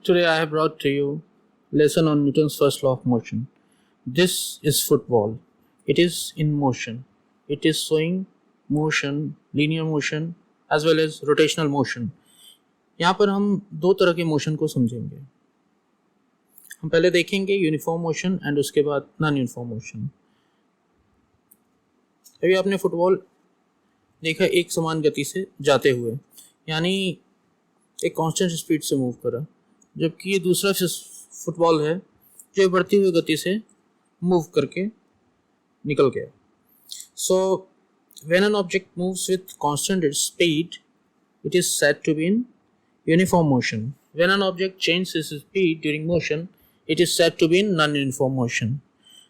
Today I have brought to you lesson on Newton's first law of motion. This is football. It is in motion. It is showing motion, linear motion as well as rotational motion. यहाँ पर हम दो तरह के motion को समझेंगे. हम पहले देखेंगे यूनिफॉर्म मोशन एंड उसके बाद नॉन यूनिफॉर्म मोशन. अभी आपने फुटबॉल देखा एक समान गति से जाते हुए, यानी एक कांस्टेंट स्पीड से मूव करा, जबकि ये दूसरा फुटबॉल है जो बढ़ती हुई गति से मूव करके निकल गया. So when an object moves with constant speed it is said to be in uniform motion. When an object changes its speed during motion, it is said to be in non-uniform motion.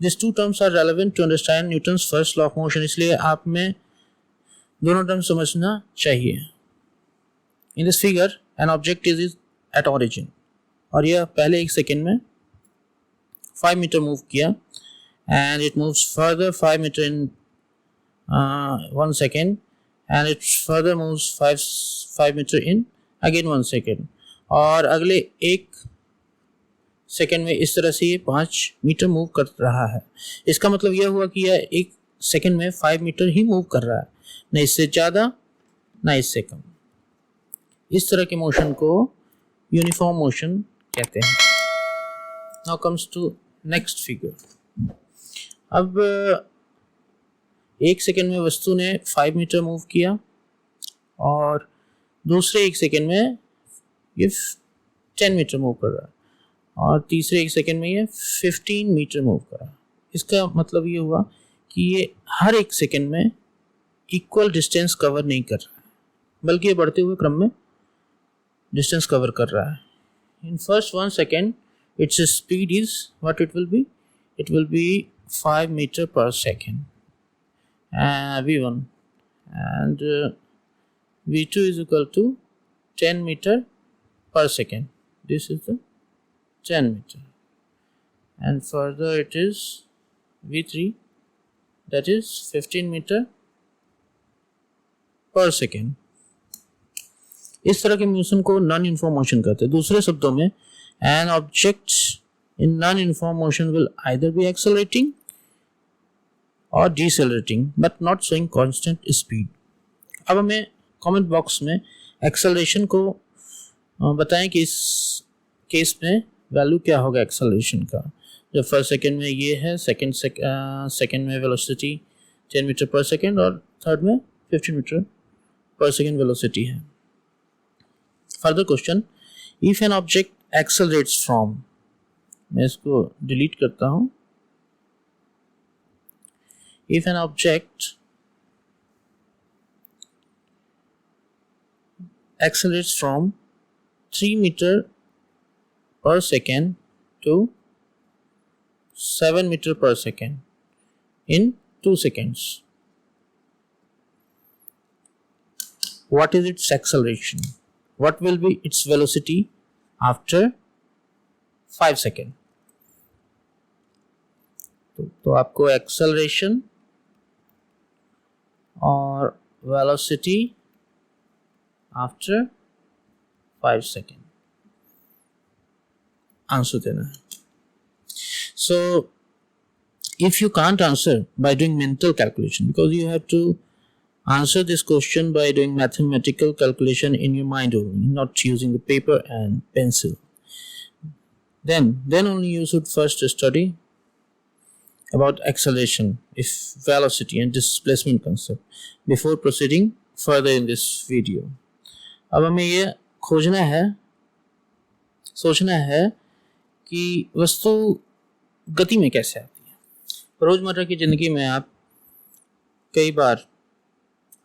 These two terms are relevant to understand Newton's first law of motion. इसलिए आप में दोनों term समझना चाहिए. In this figure, an object is at origin. और यह पहले एक सेकेंड में 5 मीटर मूव किया and it moves further 5 meter in 1 second and it further moves 5 meter in again 1 second और अगले एक सेकेंड में इस तरह से ये 5 मीटर मूव कर रहा है. इसका मतलब यह हुआ कि यह एक सेकेंड में 5 मीटर ही मूव कर रहा है, न इससे ज़्यादा न इससे कम. इस तरह के मोशन को यूनिफॉर्म मोशन कहते हैं. Now comes to next figure. अब एक सेकेंड में वस्तु ने 5 मीटर मूव किया और दूसरे एक सेकेंड में ये 10 मीटर मूव कर रहा है और तीसरे एक सेकेंड में ये 15 मीटर मूव कर रहा है. इसका मतलब ये हुआ कि ये हर एक सेकेंड में इक्वल डिस्टेंस कवर नहीं कर रहा है, बल्कि ये बढ़ते हुए क्रम में डिस्टेंस कवर कर रहा है. In first 1 second its speed is what it will be? It will be 5 meter per second. V1 and V2 is equal to 10 meter per second. This is the 10 meter and further it is V3, that is 15 meter per second. इस तरह के motion को non uniform motion कहते हैं. दूसरे शब्दों में an object in non-uniform motion will either be accelerating और decelerating but not showing constant speed. अब हमें कमेंट बॉक्स में एक्सेलरेशन को बताएं कि इस केस में वैल्यू क्या होगा एक्सेलरेशन का. जब फर्स्ट सेकेंड में ये है, सेकेंड में वेलोसिटी 10 मीटर पर सेकेंड और थर्ड में 15 मीटर पर सेकेंड वेलोसिटी है. Further question, if an object accelerates from, मैं इसको डिलीट करता हूँ. If an object accelerates from 3 meter per second to 7 meter per second in 2 seconds, what is its acceleration? What will be its velocity after 5 seconds? तो आपको acceleration और velocity after 5 second answer देना है. So if you can't answer by doing mental calculation, because you have to answer this question by doing mathematical calculation in your mind only, not using the paper and pencil, then only you should first study about acceleration, if velocity and displacement concept before proceeding further in this video. अब हमें ये खोजना है, सोचना है कि वस्तु गति में कैसे आती है. रोजमर्रा की जिंदगी में आप कई बार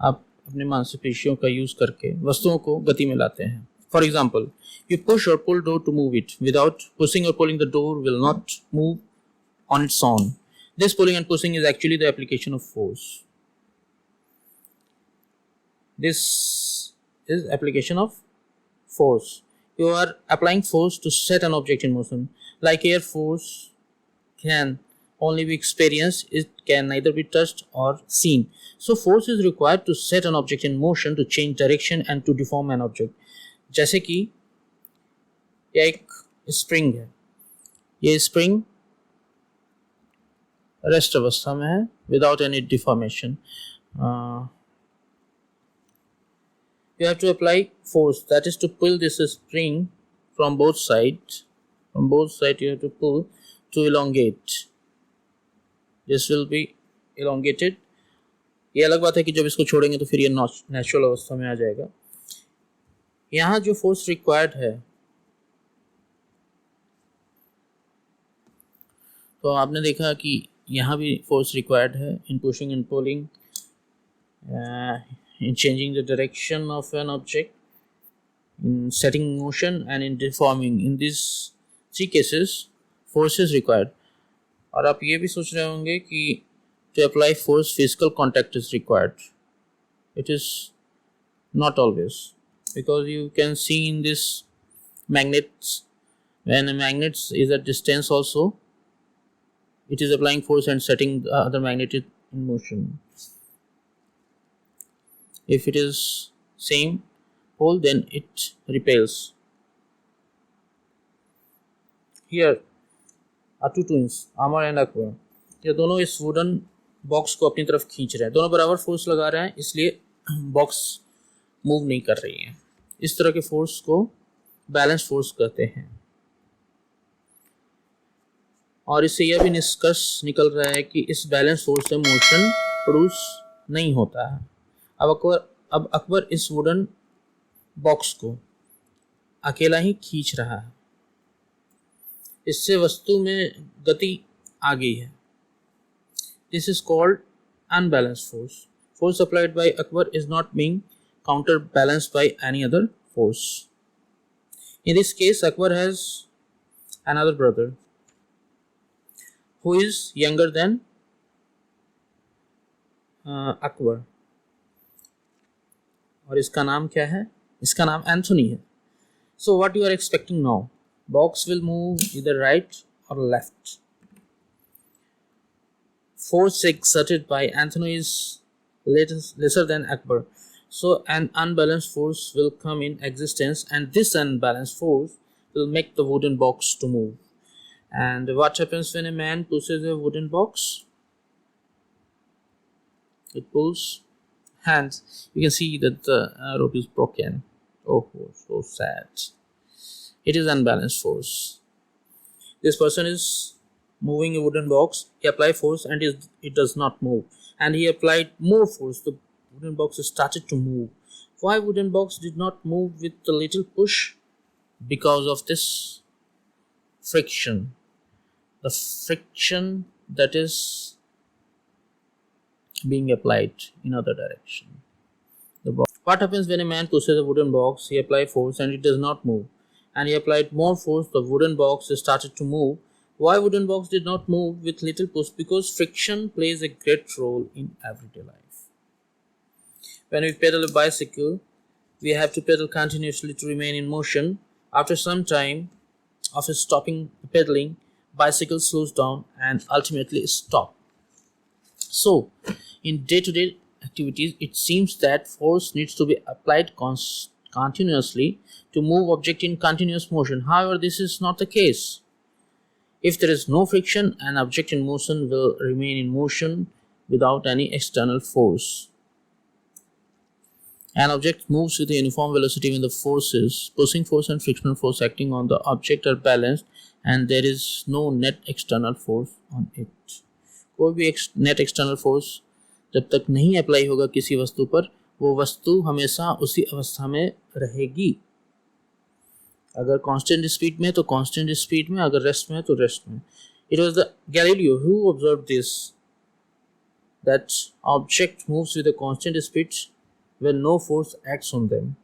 आप अपने मांसपेशियों का यूज करके वस्तुओं को गति में लाते हैं. For example, you push or pull door to move it. Without pushing or pulling the door will not move on its own. This pulling and pushing is actually the application of force. This is application of force. You are applying force to set an object in motion. Like air force can only be experienced, it can neither be touched or seen. So force is required to set an object in motion, to change direction and to deform an object. जैसे कि या एक spring है, ये spring rest अवस्था में है without any deformation. You have to apply force, that is to pull this spring from both sides. From both sides you have to pull to elongate. This will be elongated. ये अलग बात है कि जब इसको छोड़ेंगे तो फिर ये नेचुरल अवस्था में आ जाएगा. यहाँ जो फोर्स रिक्वायर्ड है, तो आपने देखा कि यहाँ भी फोर्स रिक्वायर्ड है in pushing and pulling, in changing the direction of an object, in setting motion and in deforming. In these three cases force is required. और आप ये भी सोच रहे होंगे कि to apply force physical contact is required. It is not always, because you can see in this magnets, when a magnet is at distance also, it is applying force and setting the other magnet in motion. If it is same pole, then it repels. Here are two twins, Amar and Akbar. ये दोनों इस wooden box को अपनी तरफ खींच रहे हैं, दोनों बराबर फोर्स लगा रहे हैं, इसलिए बॉक्स मूव नहीं कर रही है. इस तरह के फोर्स को बैलेंस फोर्स कहते हैं. और इससे यह भी निष्कर्ष निकल रहा है कि इस बैलेंस फोर्स से मोशन प्रोड्यूस नहीं होता है. अब अकबर इस वुडन बॉक्स को अकेला ही खींच रहा है, इससे वस्तु में गति आ गई है. This is called unbalanced force. Force applied by Akbar is not being counterbalanced by any other force. In this case, Akbar has another brother who is younger than Akbar. और इसका नाम क्या है? इसका नाम एंथोनी है. So what you are expecting now? Box will move either right or left. Force exerted by Anthony is lesser than Akbar. So an unbalanced force will come in existence, and this unbalanced force will make the wooden box to move. And what happens when a man pushes a wooden box? It pulls hands. You can see that the rope is broken. Oh, so sad. It is unbalanced force. This person is moving a wooden box. He applied force and it does not move. And he applied more force. The wooden box started to move. Why wooden box did not move with the little push? Because of this friction. The friction that is being applied in other direction. What happens when a man pushes a wooden box? He applied force and it does not move. And he applied more force, the wooden box started to move. Why wooden box did not move with little push? Because friction plays a great role in everyday life. When we pedal a bicycle, we have to pedal continuously to remain in motion. After some time of stopping pedaling, bicycle slows down and ultimately stops. So, in day-to-day activities, it seems that force needs to be applied continuously to move object in continuous motion. However, this is not the case. If there is no friction, an object in motion will remain in motion without any external force. An object moves with a uniform velocity when the forces, pushing force and frictional force acting on the object are balanced and there is no net external force on it. कोई भी net external force जब तक नहीं apply होगा किसी वस्तु पर, वो वस्तु हमेशा उसी अवस्था में रहेगी. अगर कांस्टेंट स्पीड में तो कांस्टेंट स्पीड में, अगर रेस्ट में तो रेस्ट में. It was the Galileo who observed this, that object moves with a constant speed when no force acts on them.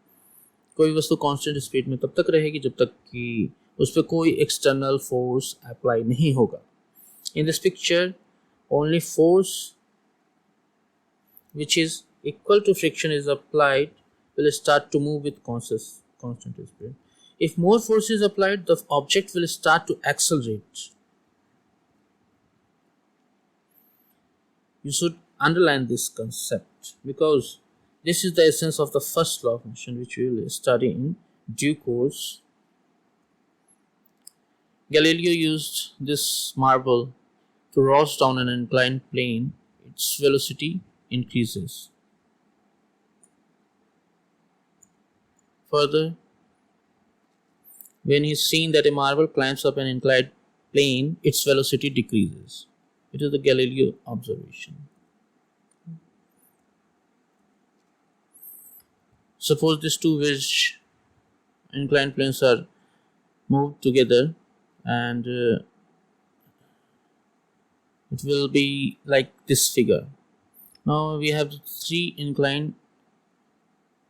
कोई वस्तु कांस्टेंट स्पीड में तब तक रहेगी जब तक कि उस पर कोई एक्सटर्नल फोर्स अप्लाई नहीं होगा. In this picture, only force which is equal to friction is applied will start to move with constant speed. If more force is applied, the object will start to accelerate. You should underline this concept because this is the essence of the first law of motion, which we will study in due course. Galileo used this marble to roll down an inclined plane. Its velocity increases. Further, when he's seen that a marble climbs up an inclined plane, its velocity decreases. It is the Galileo observation. Suppose these two wedge inclined planes are moved together, and it will be like this figure. Now we have three inclined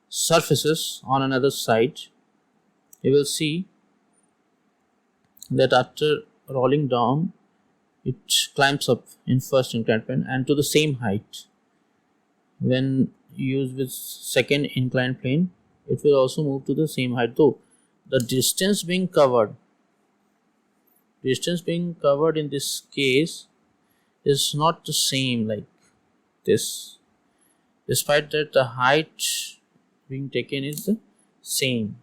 surfaces on another side. You will see that after rolling down, it climbs up in first inclined plane and to the same height. When used with second inclined plane, it will also move to the same height, though the distance being covered in this case is not the same like this, despite that the height being taken is the same.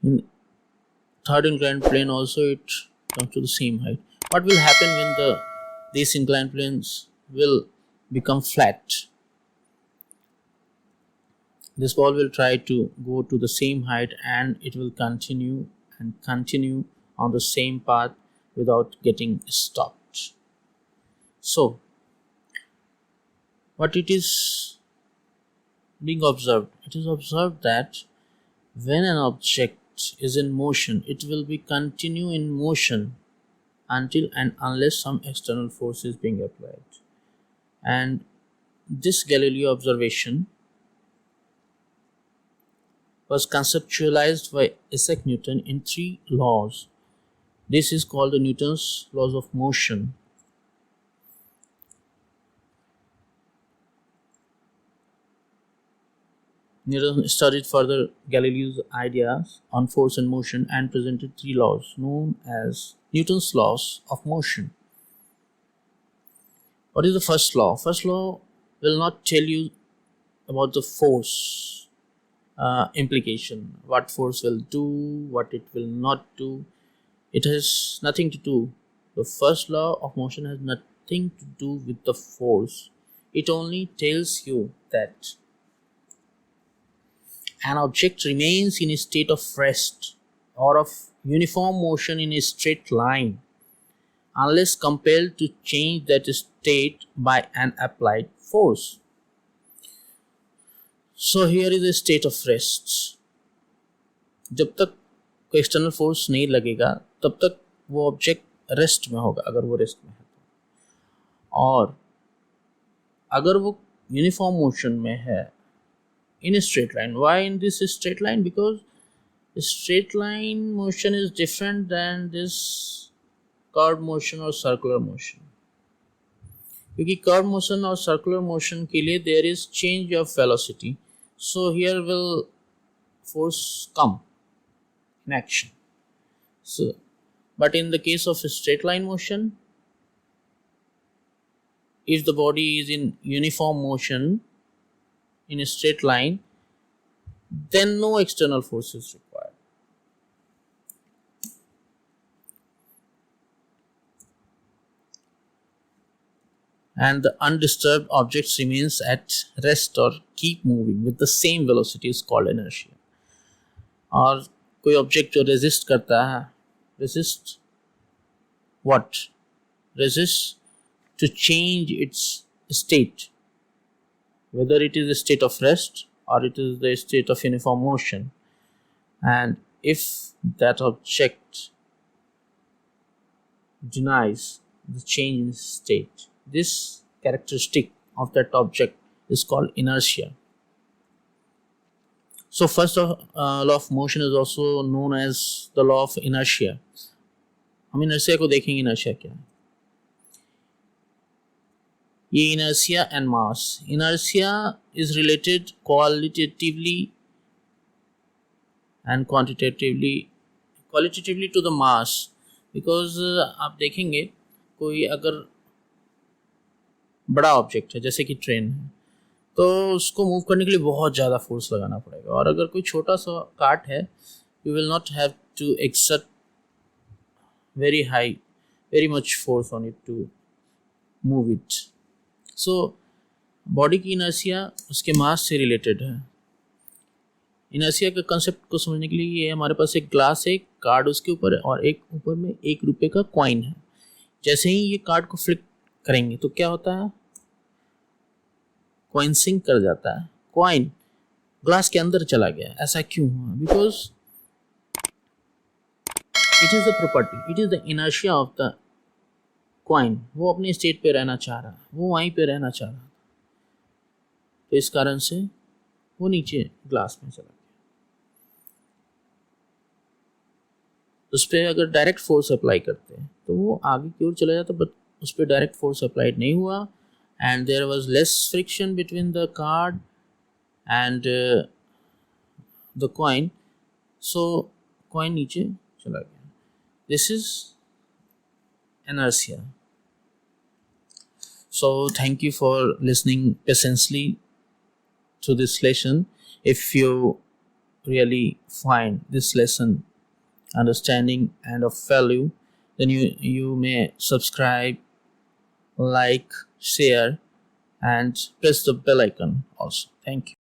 In third inclined plane also it comes to the same height. What will happen when these inclined planes will become flat? This ball will try to go to the same height and it will continue on the same path without getting stopped. So, what it is being observed? It is observed that when an object is in motion, it will be continue in motion until and unless some external force is being applied. And this Galileo observation was conceptualized by Isaac Newton in 3 laws. This is called the Newton's laws of motion. Newton studied further Galileo's ideas on force and motion and presented 3 laws known as Newton's laws of motion. What is the first law? First law will not tell you about the force implication, what force will do, what it will not do. It has nothing to do. The first law of motion has nothing to do with the force. It only tells you that an object remains in a state of rest or of uniform motion in a straight line unless compelled to change that state by an applied force. So here is a state of rest. जब तक कोई external force नहीं लगेगा तब तक वो object rest में होगा, अगर वो रेस्ट में है तो। और अगर वो यूनिफॉर्म मोशन में है in a straight line. Why in this straight line? Because straight line motion is different than this curved motion or circular motion. क्योंकि curved motion और circular motion के लिए there is change of velocity, so here will force come in action. So, but in the case of a straight line motion, if the body is in uniform motion in a straight line, then no external force is required. And the undisturbed object remains at rest or keep moving with the same velocity is called inertia. और कोई object जो resist करता है, resist what? Resist to change its state, whether it is a state of rest or it is the state of uniform motion. And if that object denies the change in state, this characteristic of that object is called inertia. So first law of motion is also known as the law of inertia. हम inertia को देखेंगे, inertia क्या है? ये inertia and mass. Inertia is related qualitatively and quantitatively to the mass, because आप देखेंगे कोई अगर बड़ा ऑब्जेक्ट है जैसे कि ट्रेन है, तो उसको मूव करने के लिए बहुत ज़्यादा फोर्स लगाना पड़ेगा। और अगर कोई छोटा सा कार्ट है, you will not have to exert very much force on it to move it. So body की इनर्शिया उसके मास से रिलेटेड है। इनर्शिया के कंसेप्ट को समझने के लिए ये हमारे पास एक ग्लास है, एक कार्ड उसके ऊपर है और एक ऊपर में 1 रुपये का कॉइन है। जैसे ही ये कार्ड को फ्लिप करेंगे तो क्या होता है, कॉइन सिंक कर जाता है, कॉइन ग्लास के अंदर चला गया। ऐसा क्यों हुआ? Because it is the property, it is the inertia of the coin. वो अपने स्टेट पे रहना चाह रहा है, वो वहीं पे रहना चाह रहा है, तो इस कारण से वो नीचे ग्लास में चला गया। उस पर अगर डायरेक्ट फोर्स अप्लाई करते हैं तो वो आगे की ओर चला जाता, बट उस पर डायरेक्ट फोर्स अप्लाइड नहीं हुआ and there was less friction between the card and the coin, so coin नीचे चला गया। This is inertia. So thank you for listening patiently to this lesson. If you really find this lesson understanding and of value, then you may subscribe, like, share and press the bell icon also. Thank you.